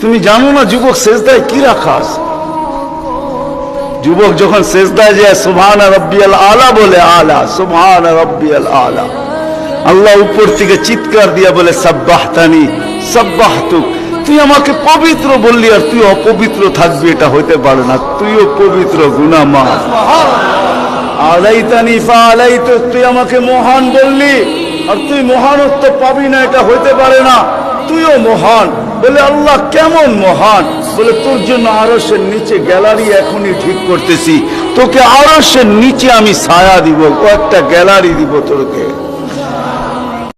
তুমি জানো না যুবক সেজদায় কি রাখা আছে? যুবক যখন সেজদায় যায় সুবহান রাব্বিয়াল আলা বলে, আলা সুবহান রাব্বিয়াল আলা, আল্লাহ উপর থেকে চিৎকার দিয়া বলে সাব্বাহতানি সাব্বাহতুক, তুই আমাকে পবিত্র বললি আর তুই অপবিত্র থাকবি, এটা হইতে পারে না, তুইও পবিত্র গুনাহগার। আলাইতানি ফাআলাইতুক, তুই আমাকে মহান বললি আর তুই মহানত্ব পাবি না, এটা হইতে পারে না, তুইও মহান। বলে আল্লাহ কেমন মহান? বলে তোর জন্য আরশের নিচে গ্যালারি এখনই ঠিক করতেছি, তোকে আরশের নিচে আমি ছায়া দিব, কয়েকটা গ্যালারি দিব তোকে।